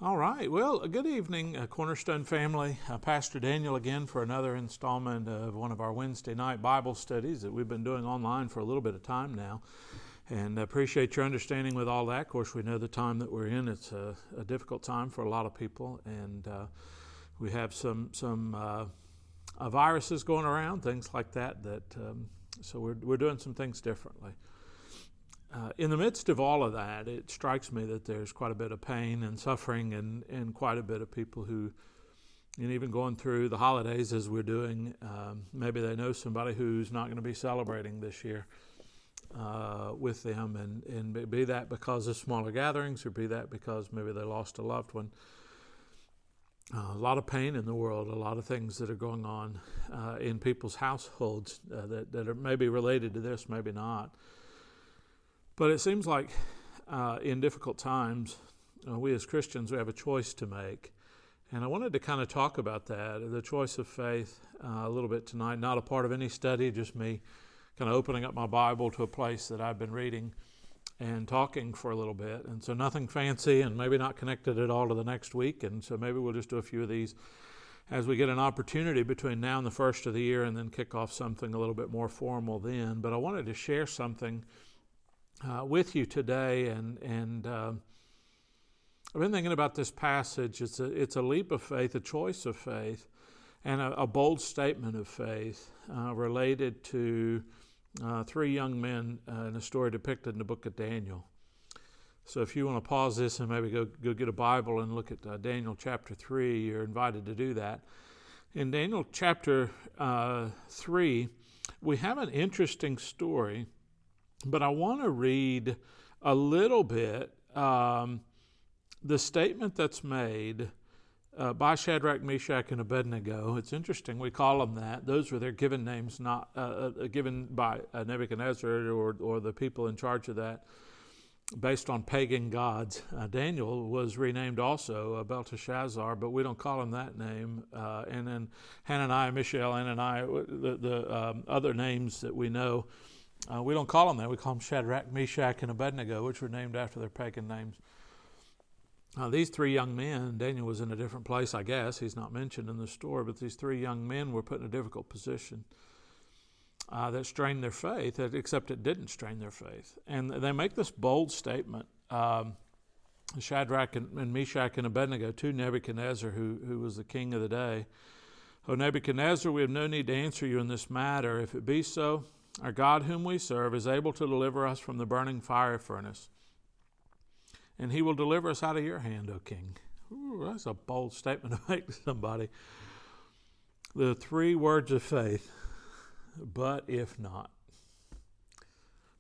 All right. Well, good evening, Cornerstone family. Pastor Daniel again for another installment of one of our Wednesday night Bible studies that we've been doing online for a little bit of time now. And appreciate your understanding with all that. Of course, we know the time that we're in. It's a difficult time for a lot of people. And we have some viruses going around, things like that. So we're doing some things differently. In the midst of all of that, it strikes me that there's quite a bit of pain and suffering and quite a bit of people who, and even going through the holidays as we're doing, maybe they know somebody who's not going to be celebrating this year with them, and be that because of smaller gatherings or be that because maybe they lost a loved one. A lot of pain in the world, a lot of things that are going on in people's households that are maybe related to this, maybe not. But it seems like in difficult times, we as Christians, we have a choice to make. And I wanted to kind of talk about that, the choice of faith, a little bit tonight. Not a part of any study, just me kind of opening up my Bible to a place that I've been reading and talking for a little bit. And so nothing fancy and maybe not connected at all to the next week. And so maybe we'll just do a few of these as we get an opportunity between now and the first of the year and then kick off something a little bit more formal then. But I wanted to share something with you today, and I've been thinking about this passage. It's a leap of faith, a choice of faith, and a bold statement of faith related to three young men in a story depicted in the book of Daniel. So if you want to pause this and maybe go get a Bible and look at Daniel chapter 3, you're invited to do that. In Daniel chapter 3, we have an interesting story. But I want to read a little bit the statement that's made by Shadrach, Meshach, and Abednego. It's interesting, we call them that. Those were their given names, not given by Nebuchadnezzar or the people in charge of that, based on pagan gods. Daniel was renamed also Belteshazzar, but we don't call him that name. And then Hananiah, Mishael, Ananiah, the other names that we know, we don't call them that. We call them Shadrach, Meshach, and Abednego, which were named after their pagan names. These three young men, Daniel was in a different place, I guess. He's not mentioned in the story, but these three young men were put in a difficult position that strained their faith, except it didn't strain their faith. And they make this bold statement, Shadrach and Meshach and Abednego, to Nebuchadnezzar, who was the king of the day. "O Nebuchadnezzar, we have no need to answer you in this matter. If it be so, our God whom we serve is able to deliver us from the burning fire furnace, and he will deliver us out of your hand, O king." Ooh, that's a bold statement to make to somebody. The three words of faith, but if not.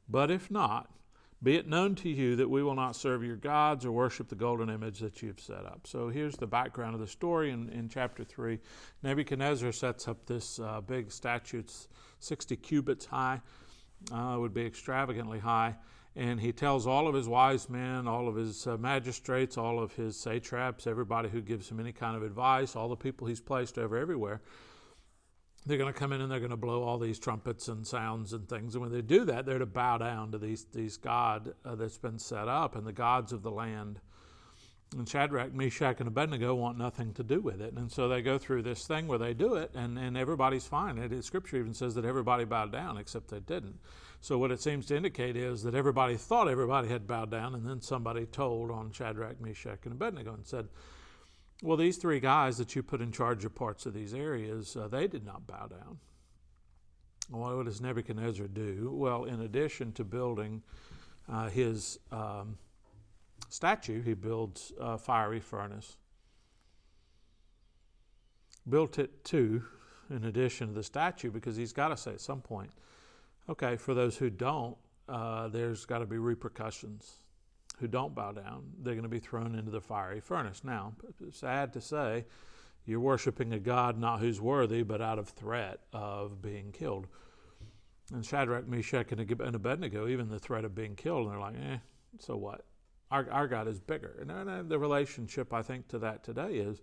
But if not, be it known to you that we will not serve your gods or worship the golden image that you've set up. So here's the background of the story in chapter 3. Nebuchadnezzar sets up this big statue. It's 60 cubits high. It would be extravagantly high. And he tells all of his wise men, all of his magistrates, all of his satraps, everybody who gives him any kind of advice, all the people he's placed over everywhere, they're going to come in and they're going to blow all these trumpets and sounds and things. And when they do that, they're to bow down to these God that's been set up and the gods of the land. And Shadrach, Meshach, and Abednego want nothing to do with it. And so they go through this thing where they do it, and everybody's fine. Scripture even says that everybody bowed down, except they didn't. So what it seems to indicate is that everybody thought everybody had bowed down, and then somebody told on Shadrach, Meshach, and Abednego and said, well, these three guys that you put in charge of parts of these areas, they did not bow down. Well, what does Nebuchadnezzar do? Well, in addition to building his statue, he builds a fiery furnace. Built it too, in addition to the statue, because he's got to say at some point, okay, for those who don't, there's got to be repercussions. Who don't bow down, they're going to be thrown into the fiery furnace. Now, sad to say, you're worshiping a God not who's worthy, but out of threat of being killed. And Shadrach, Meshach, and Abednego, even the threat of being killed, and they're like, so what? Our God is bigger. And the relationship, I think, to that today is,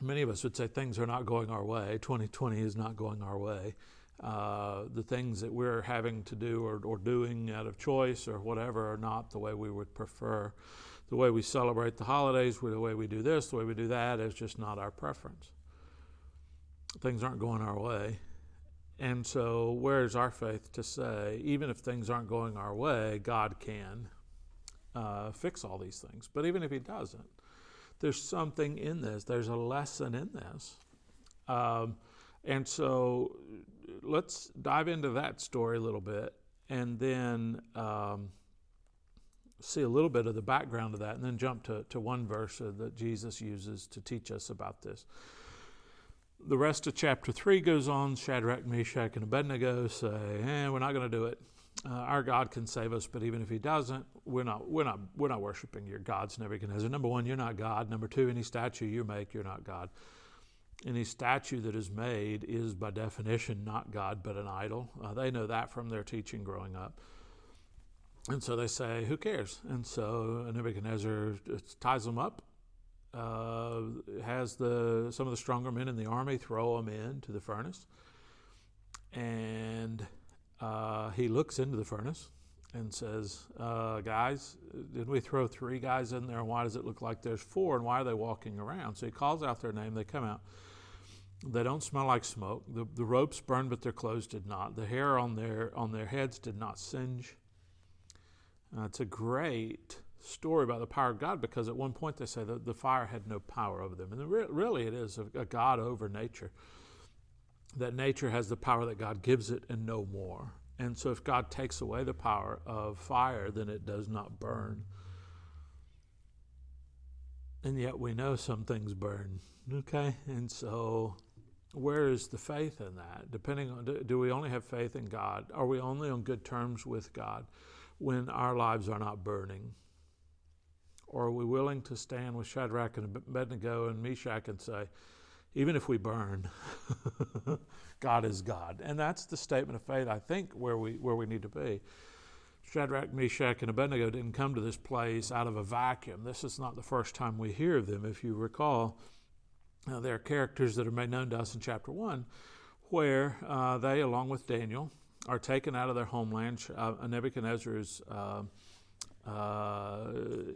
many of us would say things are not going our way. 2020 is not going our way. The things that we're having to do or doing out of choice or whatever are not the way we would prefer. the way we celebrate the holidays, the way we do this, the way we do that is just not our preference. Things aren't going our way. And so where's our faith to say, even if things aren't going our way, God can fix all these things. But even if he doesn't, there's something in this. There's a lesson in this. And so let's dive into that story a little bit and then see a little bit of the background of that and then jump to one verse that Jesus uses to teach us about this. The rest of chapter 3 goes on. Shadrach, Meshach, and Abednego say, we're not going to do it. Our God can save us, but even if he doesn't, we're not worshiping your gods, Nebuchadnezzar. Number one, you're not God. Number two, any statue you make, you're not God. Any statue that is made is by definition not God, but an idol. They know that from their teaching growing up. And so they say, who cares? And so Nebuchadnezzar ties them up, has some of the stronger men in the army throw them into the furnace. And he looks into the furnace and says, guys, did we throw 3 guys in there? And why does it look like there's 4? And why are they walking around? So he calls out their name. They come out. They don't smell like smoke. The ropes burned, but their clothes did not. The hair on their heads did not singe. It's a great story about the power of God, because at one point they say that the fire had no power over them. And really it is a God over nature. That nature has the power that God gives it and no more. And so if God takes away the power of fire, then it does not burn. And yet we know some things burn, okay? And so where is the faith in that? Depending on, do we only have faith in God? Are we only on good terms with God when our lives are not burning? Or are we willing to stand with Shadrach and Abednego and Meshach and say, even if we burn, God is God? And that's the statement of faith, I think, where we need to be. Shadrach, Meshach, and Abednego didn't come to this place out of a vacuum. This is not the first time we hear of them. If you recall, there are characters that are made known to us in chapter 1 where they, along with Daniel, are taken out of their homeland. Nebuchadnezzar's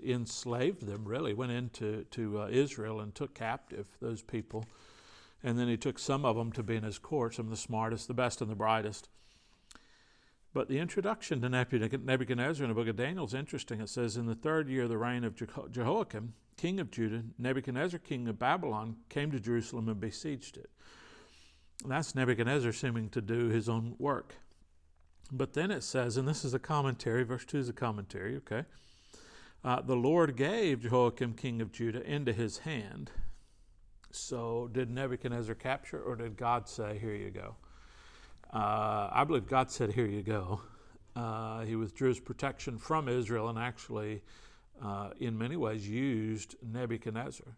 enslaved them, really, went into Israel and took captive those people. And then he took some of them to be in his court, some of the smartest, the best, and the brightest. But the introduction to Nebuchadnezzar in the book of Daniel is interesting. It says, in the 3rd year of the reign of Jehoiakim, king of Judah, Nebuchadnezzar, king of Babylon, came to Jerusalem and besieged it. That's Nebuchadnezzar seeming to do his own work. But then it says, and this is a commentary, verse 2 is a commentary, okay? The Lord gave Jehoiakim, king of Judah, into his hand. So did Nebuchadnezzar capture, or did God say, here you go? I believe God said, here you go. He withdrew his protection from Israel and actually, in many ways, used Nebuchadnezzar.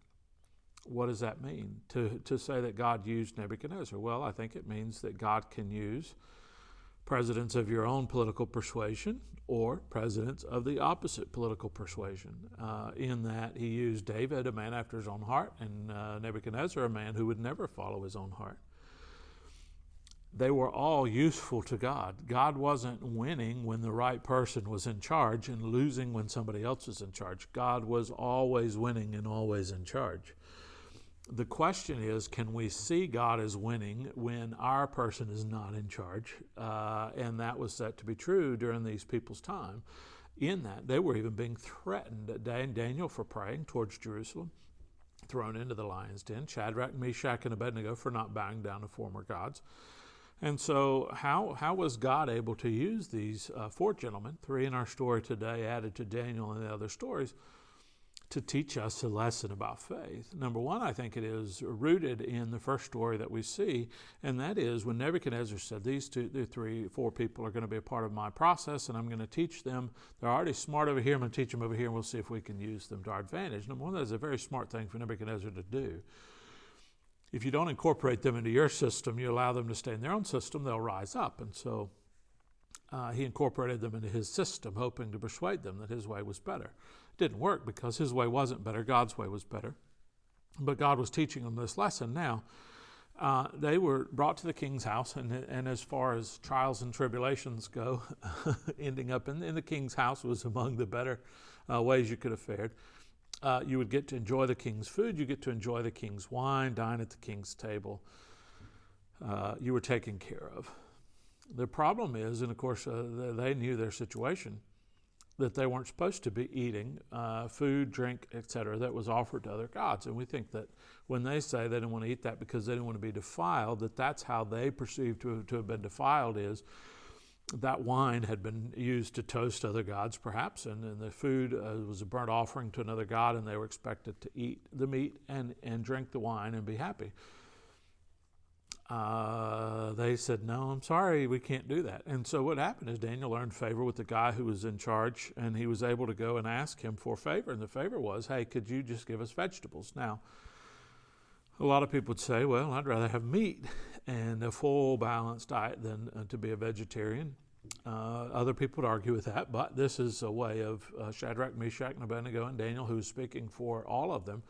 What does that mean? To say that God used Nebuchadnezzar? Well, I think it means that God can use presidents of your own political persuasion or presidents of the opposite political persuasion, in that he used David, a man after his own heart, and Nebuchadnezzar, a man who would never follow his own heart. They were all useful to God. God wasn't winning when the right person was in charge and losing when somebody else was in charge. God was always winning and always in charge. The question is, can we see God as winning when our person is not in charge? And that was set to be true during these people's time. In that, they were even being threatened. Daniel for praying towards Jerusalem, thrown into the lion's den. Shadrach, Meshach, and Abednego for not bowing down to former gods. And so how was God able to use these 4 gentlemen, 3 in our story today, added to Daniel and the other stories, to teach us a lesson about faith? Number one, I think it is rooted in the first story that we see, and that is when Nebuchadnezzar said, these 4 people are going to be a part of my process, and I'm going to teach them. They're already smart over here. I'm going to teach them over here, and we'll see if we can use them to our advantage. Number one, that is a very smart thing for Nebuchadnezzar to do. If you don't incorporate them into your system, you allow them to stay in their own system, they'll rise up. And so he incorporated them into his system, hoping to persuade them that his way was better. It didn't work because his way wasn't better. God's way was better. But God was teaching them this lesson now. They were brought to the king's house, and as far as trials and tribulations go, ending up in the king's house was among the better ways you could have fared. You would get to enjoy the king's food, you get to enjoy the king's wine, dine at the king's table. You were taken care of. The problem is, and of course they knew their situation, that they weren't supposed to be eating food, drink, etc., that was offered to other gods. And we think that when they say they didn't want to eat that because they didn't want to be defiled, that's how they perceive to have been defiled, is that wine had been used to toast other gods, perhaps, and the food was a burnt offering to another god, and they were expected to eat the meat and drink the wine and be happy. They said, no, I'm sorry, we can't do that. And so what happened is Daniel learned favor with the guy who was in charge, and he was able to go and ask him for favor. And the favor was, hey, could you just give us vegetables? Now, a lot of people would say, well, I'd rather have meat and a full balanced diet than to be a vegetarian. Other people would argue with that, but this is a way of Shadrach, Meshach, and Abednego, and Daniel, who's speaking for all of them,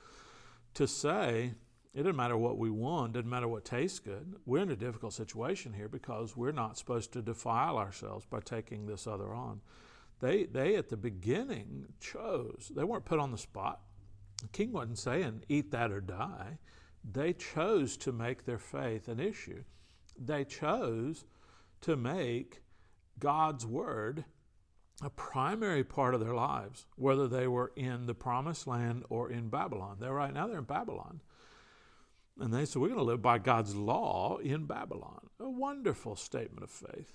to say, it doesn't matter what we want, doesn't matter what tastes good. We're in a difficult situation here because we're not supposed to defile ourselves by taking this other on. They at the beginning chose. They weren't put on the spot. The king wasn't saying, eat that or die. They chose to make their faith an issue. They chose to make God's word a primary part of their lives, whether they were in the promised land or in Babylon. Right now they're in Babylon. And they said, we're going to live by God's law in Babylon. A wonderful statement of faith,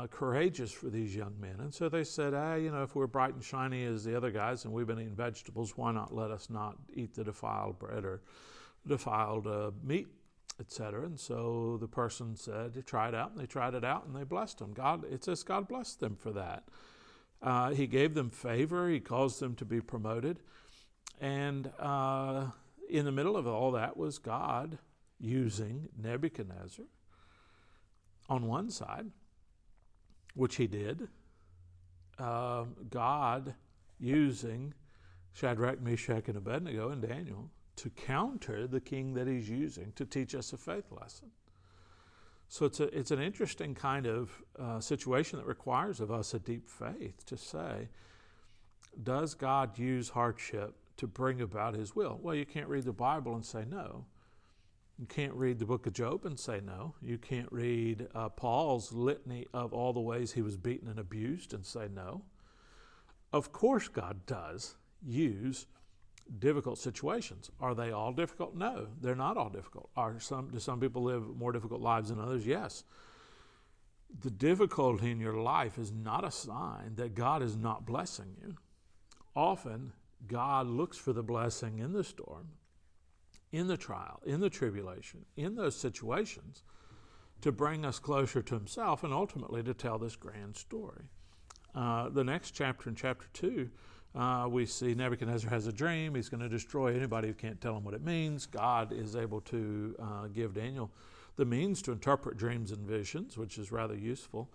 courageous for these young men. And so they said, if we're bright and shiny as the other guys and we've been eating vegetables, why not let us not eat the defiled bread or defiled meat, etc. And so the person said, try it out, and they tried it out, and they blessed them. It says God blessed them for that. He gave them favor. He caused them to be promoted. And in the middle of all that was God using Nebuchadnezzar on one side, which he did. God using Shadrach, Meshach, and Abednego and Daniel to counter the king that he's using to teach us a faith lesson. So it's an interesting kind of situation that requires of us a deep faith to say, does God use hardship to bring about his will? Well, you can't read the Bible and say no. You can't read the book of Job and say no. You can't read Paul's litany of all the ways he was beaten and abused and say no. Of course God does use difficult situations. Are they all difficult? No, they're not all difficult. Do some people live more difficult lives than others? Yes. The difficulty in your life is not a sign that God is not blessing you. Often, God looks for the blessing in the storm, in the trial, in the tribulation, in those situations to bring us closer to himself and ultimately to tell this grand story. The next chapter, in chapter 2, we see Nebuchadnezzar has a dream. He's going to destroy anybody who can't tell him what it means. God is able to give Daniel the means to interpret dreams and visions, which is rather useful.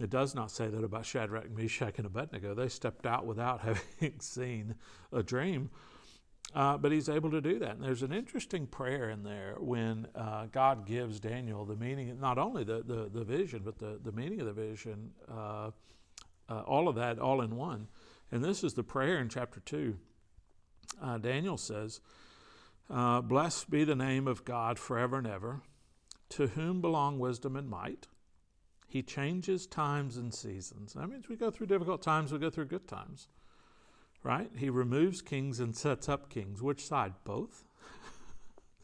It does not say that about Shadrach, Meshach, and Abednego. They stepped out without having seen a dream, but he's able to do that. And there's an interesting prayer in there when God gives Daniel the meaning, not only the vision, but the meaning of the vision, all of that, all in one. And this is the prayer in chapter 2. Daniel says, blessed be the name of God forever and ever, to whom belong wisdom and might. He changes times and seasons. That means we go through difficult times, we go through good times, right? He removes kings and sets up kings. Which side? Both?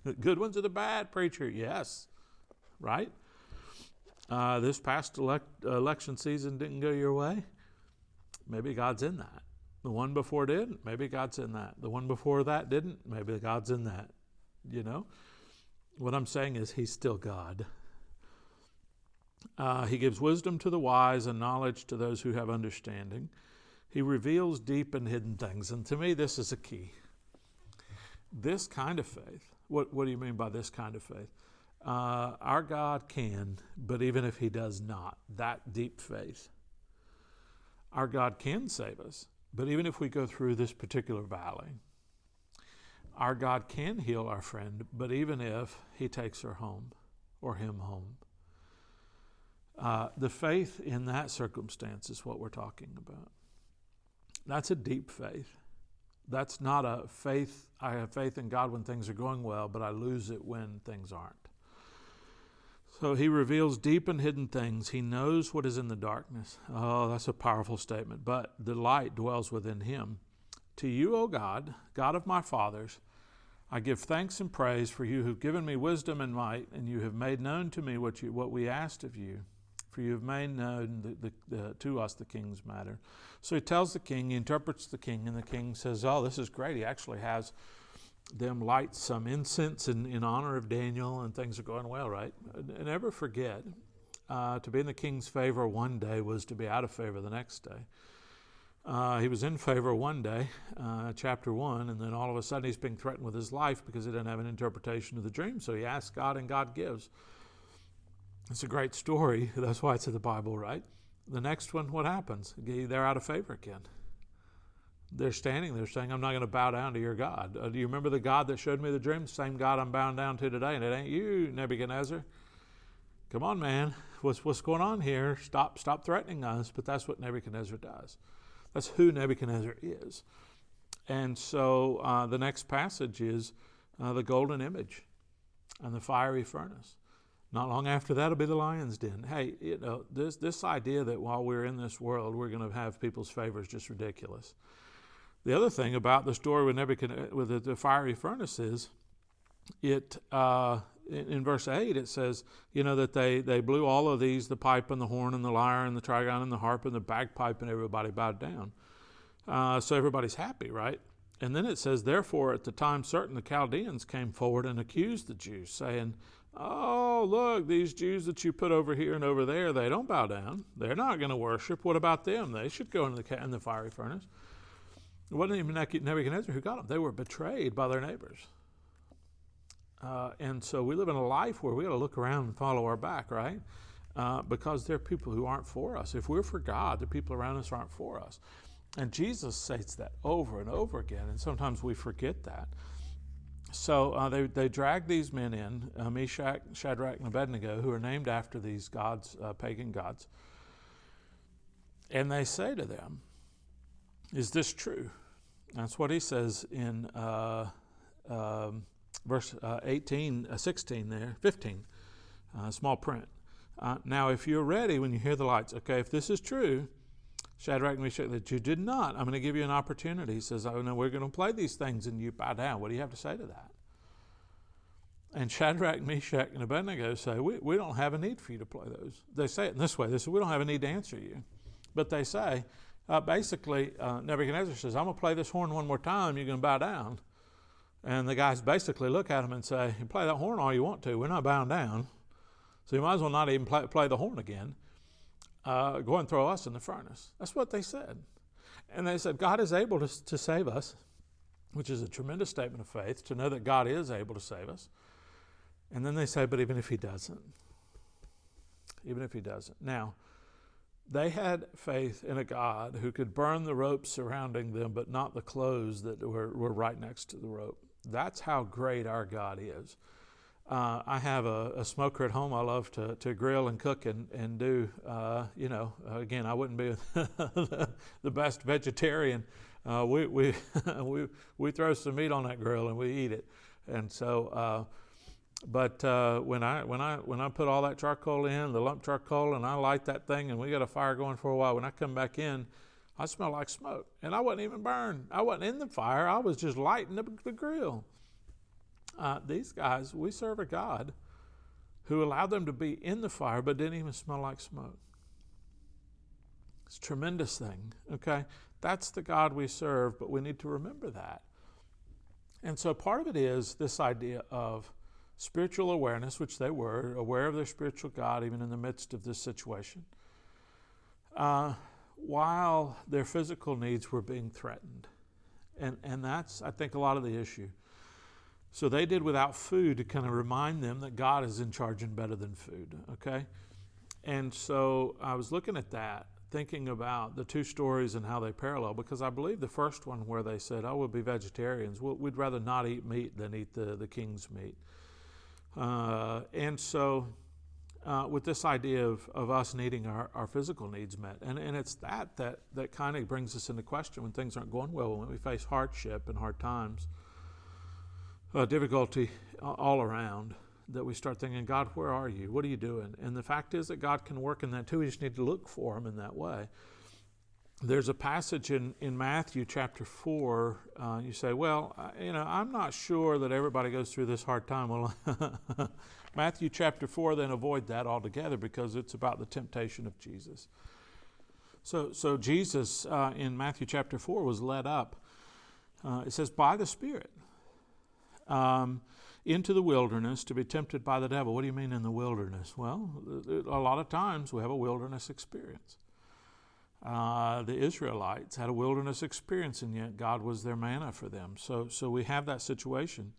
The good ones or the bad, preacher? Yes, right? This past election season didn't go your way. Maybe God's in that. The one before didn't. Maybe God's in that. The one before that didn't. Maybe God's in that. You know? What I'm saying is he's still God. He gives wisdom to the wise and knowledge to those who have understanding. He reveals deep and hidden things. And to me, this is a key. This kind of faith. What do you mean by this kind of faith? Our God can, but even if he does not, that deep faith. Our God can save us, but even if we go through this particular valley, our God can heal our friend, but even if he takes her home or him home. The faith in that circumstance is what we're talking about. That's a deep faith. That's not a faith, I have faith in God when things are going well, but I lose it when things aren't. So he reveals deep and hidden things. He knows what is in the darkness. Oh, that's a powerful statement. But the light dwells within him. To you, O God, God of my fathers, I give thanks and praise for you who've given me wisdom and might, and you have made known to me what we asked of you. For you have made known to us the king's matter. So he tells the king, he interprets the king, and the king says, oh, this is great. He actually has them light some incense in honor of Daniel, and things are going well, right? And never forget, to be in the king's favor one day was to be out of favor the next day. He was in favor one day, chapter 1, and then all of a sudden he's being threatened with his life because he didn't have an interpretation of the dream. So he asks God, and God gives. It's a great story. That's why it's in the Bible, right? The next one, what happens? They're out of favor again. They're standing there saying, I'm not going to bow down to your God. Do you remember the God that showed me the dream? Same God I'm bowing down to today, and it ain't you, Nebuchadnezzar. Come on, man. What's going on here? Stop threatening us. But that's what Nebuchadnezzar does. That's who Nebuchadnezzar is. And so the next passage is the golden image and the fiery furnace. Not long after that will be the lion's den. Hey, this idea that while we're in this world, we're going to have people's favor is just ridiculous. The other thing about the story with Nebuchadnezzar, with the fiery furnace is, in verse 8 it says, that they blew all of these, the pipe and the horn and the lyre and the trigon and the harp and the bagpipe, and everybody bowed down. So everybody's happy, right? And then it says, therefore at the time certain the Chaldeans came forward and accused the Jews, saying, oh, look, these Jews that you put over here and over there, they don't bow down. They're not going to worship. What about them? They should go in the fiery furnace. It wasn't even Nebuchadnezzar who got them. They were betrayed by their neighbors. And so we live in a life where we got to look around and follow our back, right? Because there are people who aren't for us. If we're for God, the people around us aren't for us. And Jesus states that over and over again, and sometimes we forget that. So they drag these men in, Meshach, Shadrach, and Abednego, who are named after these gods, pagan gods. And they say to them, is this true? That's what he says in verse 16 there, 15, small print. Now, if you're ready when you hear the lights, okay, if this is true, Shadrach and Meshach, that you did not, I'm going to give you an opportunity. He says, oh, no, we're going to play these things and you bow down. What do you have to say to that? And Shadrach, Meshach, and Abednego say, we don't have a need for you to play those. They say it in this way. They say, we don't have a need to answer you. But they say, basically, Nebuchadnezzar says, I'm going to play this horn one more time. You're going to bow down. And the guys basically look at him and say, you play that horn all you want to. We're not bowing down. So you might as well not even play the horn again. Go and throw us in the furnace. That's what they said. And they said, God is able to save us, which is a tremendous statement of faith, to know that God is able to save us. And then they say, but even if he doesn't. Now, they had faith in a God who could burn the ropes surrounding them, but not the clothes that were right next to the rope. That's how great our God is. I have a smoker at home. I love to grill and cook and do, again, I wouldn't be the best vegetarian. We throw some meat on that grill and we eat it. And so, but when I put all that charcoal in, the lump charcoal, and I light that thing and we got a fire going for a while, when I come back in, I smell like smoke. And I wasn't even burned. I wasn't in the fire. I was just lighting the grill. These guys, we serve a God who allowed them to be in the fire but didn't even smell like smoke. It's a tremendous thing, okay? That's the God we serve, but we need to remember that. And so part of it is this idea of spiritual awareness, which they were, aware of their spiritual God even in the midst of this situation, while their physical needs were being threatened. And that's, I think, a lot of the issue. So they did without food to kind of remind them that God is in charge and better than food, okay? And so I was looking at that, thinking about the two stories and how they parallel, because I believe the first one where they said, oh, we'll be vegetarians, we'd rather not eat meat than eat the king's meat. And so with this idea of us needing our physical needs met. And it's that kind of brings us into question when things aren't going well, when we face hardship and hard times, difficulty all around, that we start thinking, God, where are you? What are you doing? And the fact is that God can work in that too. We just need to look for him in that way. There's a passage in Matthew chapter 4. You say, well, I'm not sure that everybody goes through this hard time. Well, Matthew chapter 4, then avoid that altogether, because it's about the temptation of Jesus. So Jesus in Matthew chapter 4 was led up, it says, by the Spirit, into the wilderness to be tempted by the devil. What do you mean in the wilderness? Well, a lot of times we have a wilderness experience. The Israelites had a wilderness experience, and yet God was their manna for them. So we have that situation.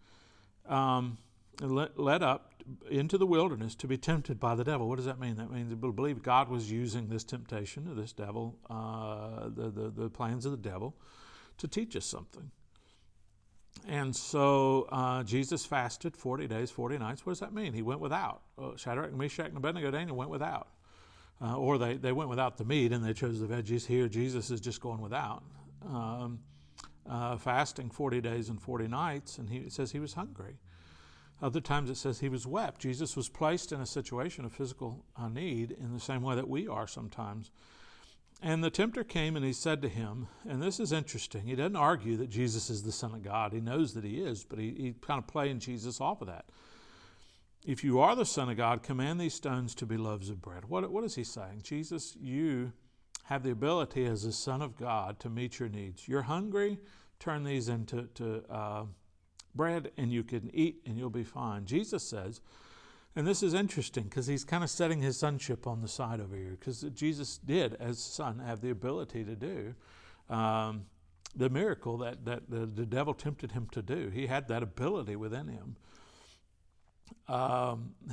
Led up into the wilderness to be tempted by the devil. What does that mean? That means we believe God was using this temptation of this devil, the plans of the devil, to teach us something. And so Jesus fasted 40 days, 40 nights. What does that mean? He went without. Shadrach, Meshach, and Abednego, Daniel went without. Or they went without the meat and they chose the veggies. Here, Jesus is just going without. Fasting 40 days and 40 nights, and it says he was hungry. Other times it says he was wept. Jesus was placed in a situation of physical need in the same way that we are sometimes. And the tempter came and he said to him, and this is interesting, he doesn't argue that Jesus is the Son of God. He knows that he is, but he kind of playing Jesus off of that. If you are the Son of God, command these stones to be loaves of bread. What is he saying? Jesus, you have the ability as the Son of God to meet your needs. You're hungry, turn these into bread and you can eat and you'll be fine. Jesus says, and this is interesting because he's kind of setting his sonship on the side over here, because Jesus did, as son, have the ability to do the miracle that the devil tempted him to do. He had that ability within him.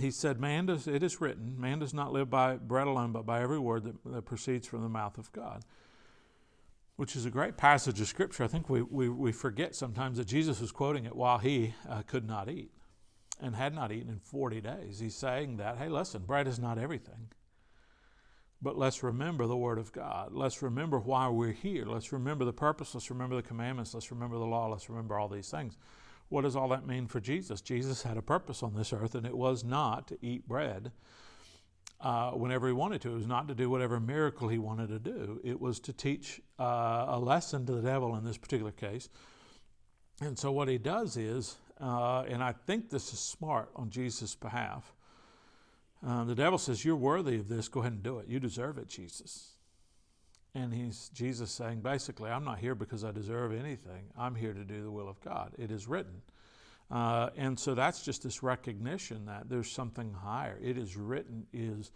He said, it is written, man does not live by bread alone, but by every word that proceeds from the mouth of God. Which is a great passage of Scripture. I think we forget sometimes that Jesus was quoting it while he could not eat and had not eaten in 40 days. He's saying that, hey, listen, bread is not everything. But let's remember the Word of God. Let's remember why we're here. Let's remember the purpose. Let's remember the commandments. Let's remember the law. Let's remember all these things. What does all that mean for Jesus? Jesus had a purpose on this earth, and it was not to eat bread whenever he wanted to. It was not to do whatever miracle he wanted to do. It was to teach a lesson to the devil in this particular case. And so what he does is, and I think this is smart on Jesus' behalf, the devil says, you're worthy of this, go ahead and do it. You deserve it, Jesus. And Jesus saying, basically, I'm not here because I deserve anything. I'm here to do the will of God. It is written. And so that's just this recognition that there's something higher. It is written is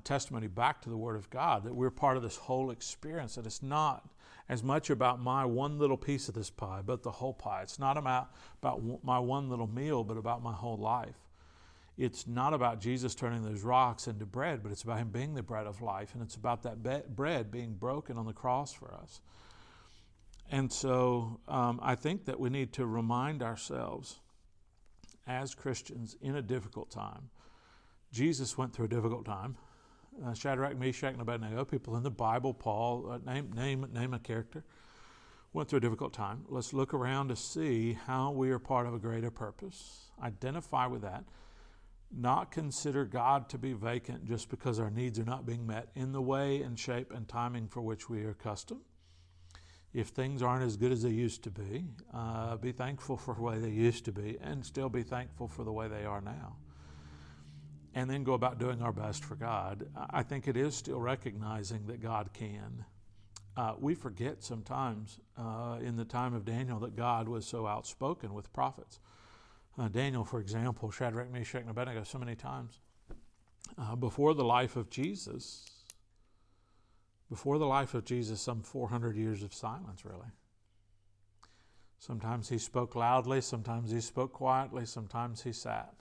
testimony back to the Word of God, that we're part of this whole experience, that it's not as much about my one little piece of this pie, but the whole pie. It's not about my one little meal, but about my whole life. It's not about Jesus turning those rocks into bread, but it's about him being the bread of life, and it's about that bread being broken on the cross for us. And so I think that we need to remind ourselves as Christians in a difficult time. Jesus went through a difficult time. Shadrach, Meshach, and Abednego, people in the Bible, Paul, name a character, went through a difficult time. Let's look around to see how we are part of a greater purpose. Identify with that. Not consider God to be vacant just because our needs are not being met in the way and shape and timing for which we are accustomed. If things aren't as good as they used to be thankful for the way they used to be, and still be thankful for the way they are now. And then go about doing our best for God. I think it is still recognizing that God can. We forget sometimes in the time of Daniel that God was so outspoken with prophets. Daniel, for example, Shadrach, Meshach, and Abednego, so many times. Before the life of Jesus, some 400 years of silence, really. Sometimes he spoke loudly, sometimes he spoke quietly, sometimes he sat.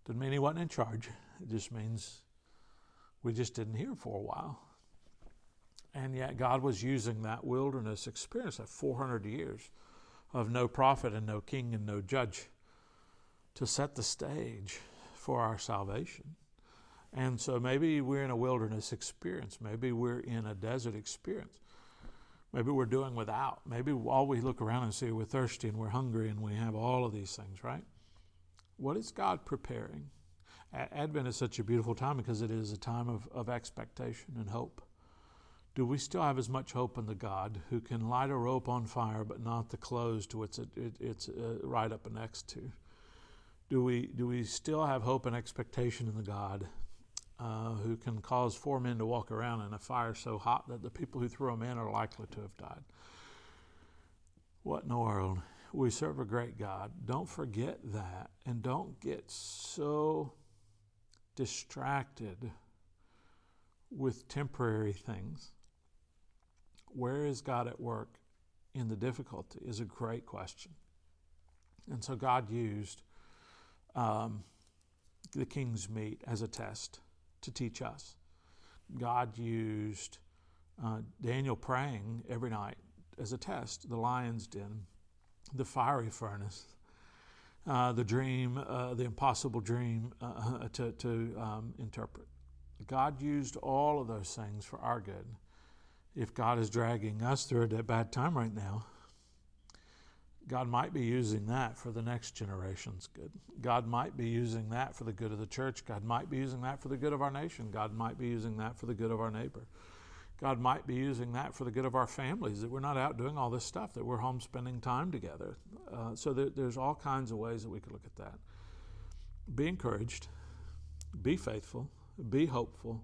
Doesn't mean he wasn't in charge. It just means we just didn't hear for a while. And yet God was using that wilderness experience, that 400 years of no prophet and no king and no judge, to set the stage for our salvation. And so maybe we're in a wilderness experience. Maybe we're in a desert experience. Maybe we're doing without. Maybe all we look around and see, we're thirsty and we're hungry and we have all of these things, right? What is God preparing? Advent is such a beautiful time because it is a time of expectation and hope. Do we still have as much hope in the God who can light a rope on fire but not the clothes to which it's right up next to? Do we still have hope and expectation in the God who can cause 4 men to walk around in a fire so hot that the people who threw them in are likely to have died? What in the world? We serve a great God. Don't forget that, and don't get so distracted with temporary things. Where is God at work in the difficulty is a great question. And so God used the king's meat as a test to teach us. God used Daniel praying every night as a test, the lion's den, the fiery furnace, the dream, the impossible dream to interpret. God used all of those things for our good. If God is dragging us through a bad time right now, God might be using that for the next generation's good. God might be using that for the good of the church. God might be using that for the good of our nation. God might be using that for the good of our neighbor. God might be using that for the good of our families, that we're not out doing all this stuff, that we're home spending time together. So there's all kinds of ways that we could look at that. Be encouraged. Be faithful. Be hopeful.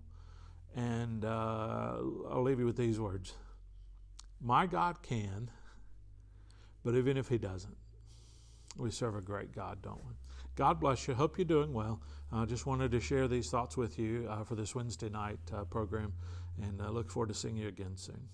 And I'll leave you with these words. My God can, but even if he doesn't, we serve a great God, don't we? God bless you. Hope you're doing well. I just wanted to share these thoughts with you for this Wednesday night program, and I look forward to seeing you again soon.